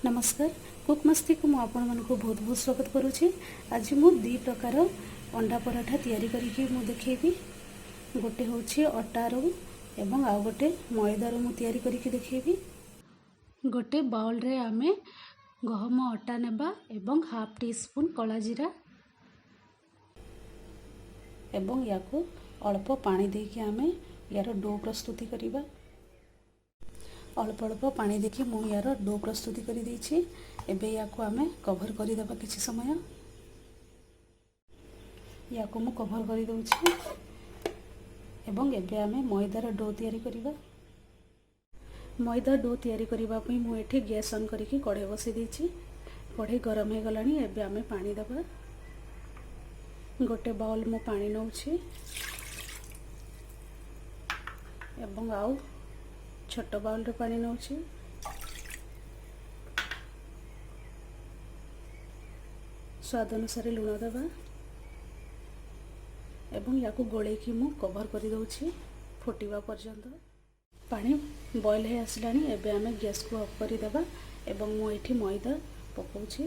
नमस्कार कुक मस्ती को आपको बहुत बहुत स्वागत करुच्ची। आज मु दी प्रकार अंडा पराठा तैयारी करके देखेबी। गोटे हूँ अटारू एवं आउ गोटे मैदारू मु तैयारी करके देखेबी। गोटे बाउल रे आमे गहम अटा नेबा एवं हाफ टी स्पून कला जीरा एवं याको अल्प पानी देके आमे यार डो प्रस्तुति करिबा। अल्प अल्प पानी देखी मु यार डो प्रस्तुति कर देछि। एबे याको आमे कवर करि देबा किछि समय। याको मु कवर करि दउछि एवं एबे आमे मैदार डो तैयारी करिबा। मैदा डो तैयारी करिबा पई मु एठी गैस ऑन करिकि कढ़ाई बसि देछि। कढ़ाई गरम हे गलानी। एबे आमे पानी देबा। गोटे बाउल मु पानी नउछि एवं आउ छोट बाउल रे पानी नउछि। स्वाद अनुसार लुण देबा एवं याको गोले की मु कवर कर दउछि फुटिबा पर्यंत। पानी बॉईल हे आसलानी। एबे आमे गैस को ऑफ कर देबा एवं मु एठी मैदा पकाउछि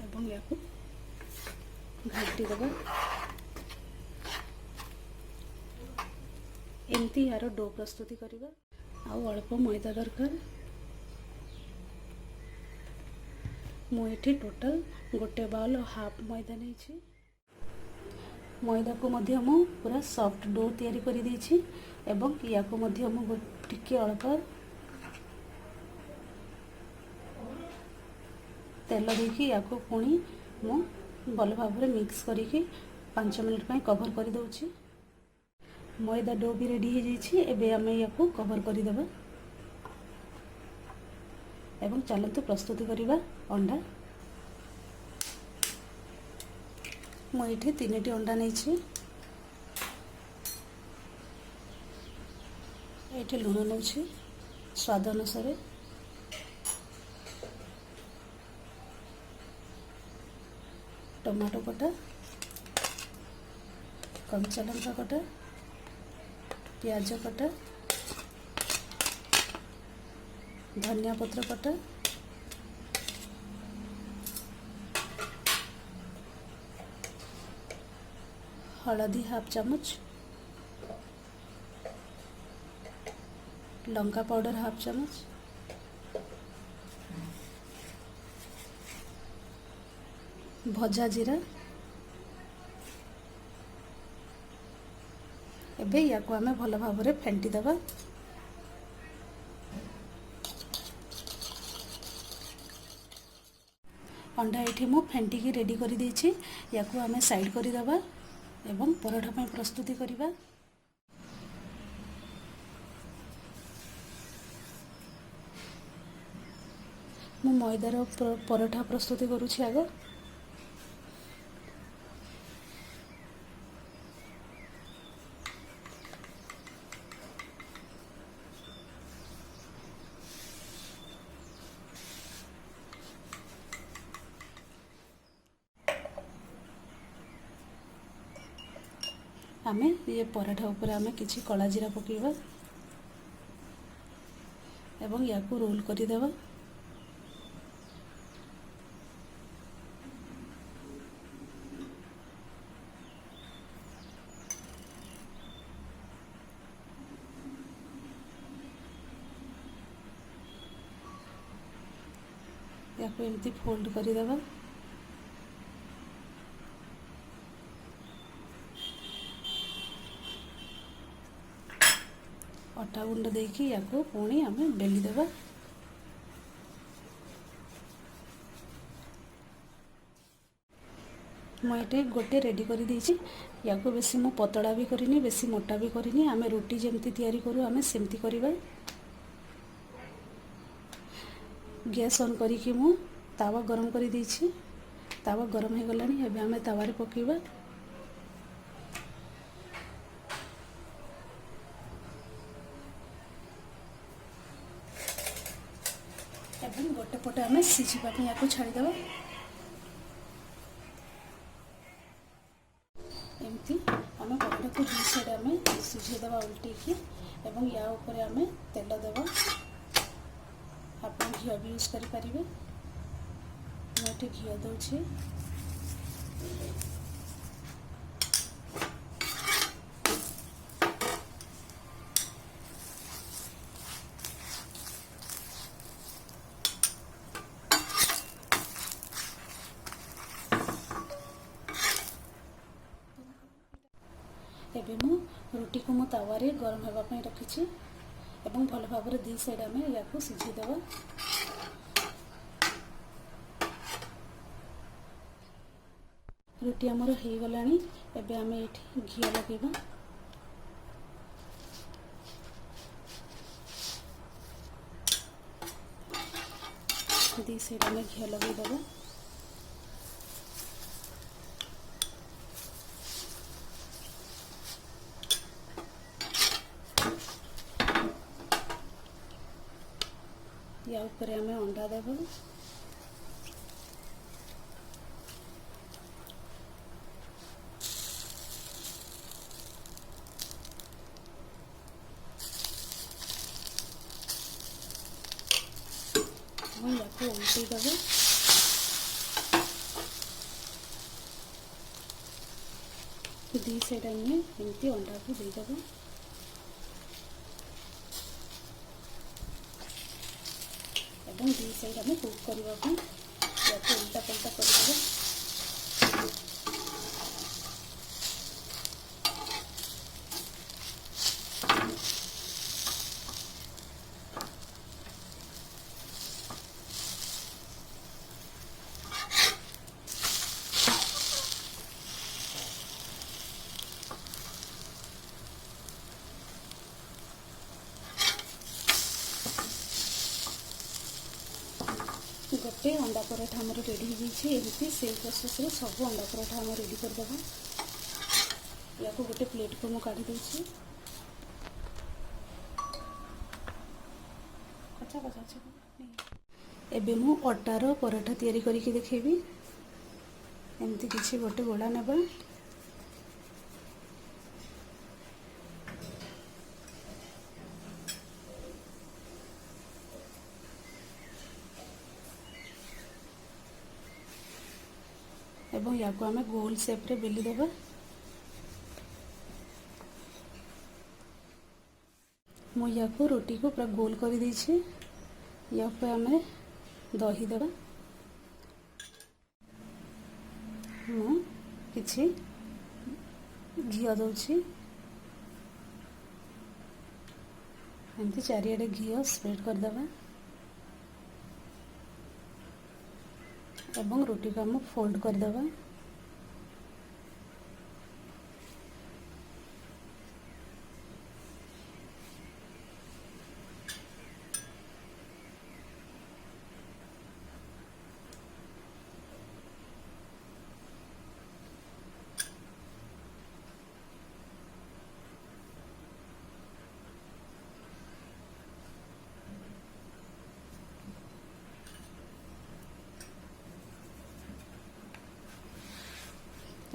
एवं याको घाटी देबा। एमती यार डो प्रस्तुति करिबा। आउ अल्प मैदा दरकार। मु एठी टोटल गोटे बाउल हाफ मैदा नेछि। मैदा को मध्य मु पूरा सॉफ्ट डो तैयारी करि देछि एवं याको मध्य मु टिके अल्प तेल देकी याको पुणी मु भल भाव में मिक्स करिकि 5 मिनिट पय कवर कर दउछि। मैदा डो भी रेडी हो जाइए। एबे आमे याको कवर कर देबा एवं चलतु प्रस्तुति करिबा अंडा। मु एठी 3टी अंडा नेछि। एठी लुण नउछि स्वाद अनुसार। टमाटो कटा, कंचा लंका कटा, प्याज कटा, धनिया पत्र कटा, हलदी हाफ चम्मच, लंका पाउडर हाफ चम्मच, भजा जीरा। एबे याको आमे भल भाव में फेंटी देबा। अंडा एठी मु फेंटी की रेडी कर देछि। याको आमे साइड कर देबा एवं पराठा पय प्रस्तुति करिबा। मु मैदार पराठा प्रस्तुति करूछि आगो। आमे ये पराठा ऊपर आमे किछि कला जीरा पकेबा एवं याको रोल करि देबा। याको एमती फोल्ड करि देबा। अटा गुंड देकी याको पुणी आमे बेली देबा। मुझे गोटे रेडी कर देछि। याको बेसी मु पतला भी करिनी बेसी मोटा भी करिनी। आमे रोटी जेमती तैयारी करू आमे सेमती करिबा। गैस ऑन करिकि मु तावा गरम कर देछि। तावा गरम हो गलानी। एबे आमे तावा रे पकेबा। एवं गोटे पटे आमे सिझिबा पे याको छाड़ी देबा। एमती आमे पराठा को दुई साइड आमे सिझे देबा उल्टी की एवं या ऊपर आमे तेल देबा हाफ ଆପଣ ଘିଅ ବି ୟୁଜ୍ କରିପାରିବେ। ମୁଁ ଏଠି ଘିଅ ଦେଉଛି। ଏବେ ମୁଁ ରୁଟିକୁ ମୁଁ ତାୱାରେ ଗରମ ହେବା ପାଇଁ ରଖିଛି ଏବଂ ଭଲ ଭାବରେ ଦୁଇ ସାଇଡ୍ ଆମେ ୟାକୁ ସିଝେଇଦେବା। ରୁଟି ଆମର ହେଇଗଲାଣି। ଏବେ ଆମେ ଏଠି ଘିଅ ଲଗାଇବା। ଦୁଇ ସାଇଡ୍ ଆମେ ଘିଅ ଲଗାଇଦେବା। या ऊपर आमे अंडा देव। या उल्टी देव। दी साइड आम एमती अंडा को देदेव। दी साइड आम कुक करने उल्टा पलटा कर। गोटे अंडा पराठा आमर रेडी हो एमती से प्रोसेस रे सब अंडा पराठा आम रेडी करदेबा। या गोटे प्लेट को मुझे काढ़ी दूसरी। एबे मु अटार पराठा तैयारी करके देखेबी। एमती किसी गोटे गोला नेबा। एवं या को आमे गोल शेप रे बेली देबा। मु या को रोटी को पूरा गोल कर दी छी। या पे आमे दही देबा। मु किछि घिया दउछि। एमती चारियाडे घिया स्प्रेड कर देबा। एवं रोटी को हम फोल्ड कर देबा।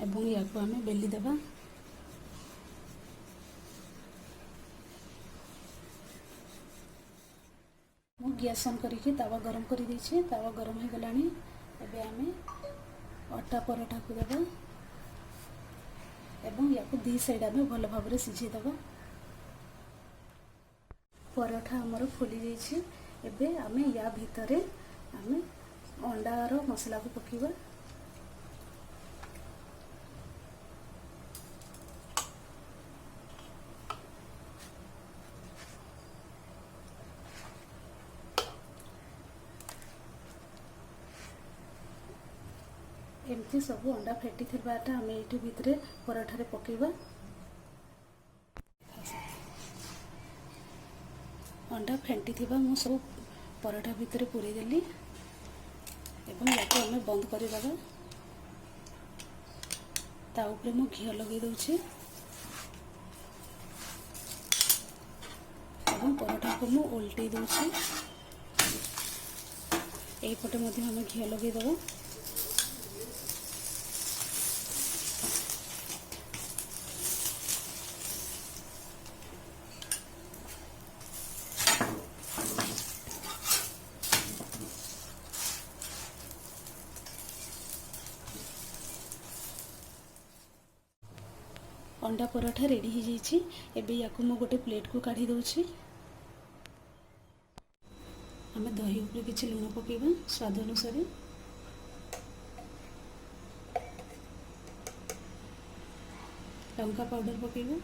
एवं या को आमे बेली देबा। मु गैस ऑन करके तावा गरम कर दी। तावा गरम हो गलानी। एबे आमे अटा पराठा को देबा एवं या को दी साइड आमे भल भाबरे सिझे देबा। पराठा हमर फुली जाइछि। एबे आमे या भितरे आमे अंडार मसला को पकीबा। एमती सब अंडा फेटी थिबाटा हमें ये भितरे पराठा पकेबा। अंडा फेंटी थिबा मु सब पराठा भितरे पूरी देली एवं याको हमें बंद कर देबा। ता ऊपर मु घिया लगे दउछि एवं पराठा को मु उल्टे दउछि। एई पटे मध्ये हमें घिया लगे देबा। अंडा पराठा रेडी हो जाइए। एबे याकू मु गोटे प्लेट को काढ़ी दउछि। आम दही ऊपर किछि लुण पकेबा स्वाद अनुसार। लंका पाउडर पकेबा।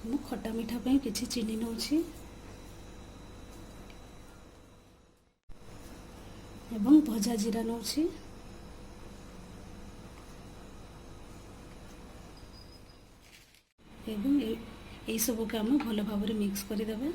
मु खट्टा मीठा पे किछि चीनी नउछि एवं भजा जीरा नउछि। एवं यही सब को आम भल भाव मिक्स करदेबा।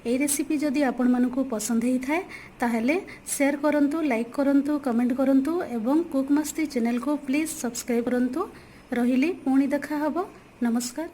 এই রেসিপি যদি ଆପଣମାନଙ୍କୁ ପସନ୍ଦ ହେଇଥାଏ ତାହେଲେ ସେୟାର କରନ୍ତୁ, ଲାଇକ୍ କରନ୍ତୁ, କମେଣ୍ଟ କରନ୍ତୁ ଏବଂ କୁକ୍ ମସ୍ତି ଚ୍ୟାନେଲକୁ ପ୍ଲିଜ୍ ସବସ୍କ୍ରାଇବ୍ କରନ୍ତୁ। ରହିଲି, ପୁଣି ଦେଖା ହେବ। ନମସ୍କାର।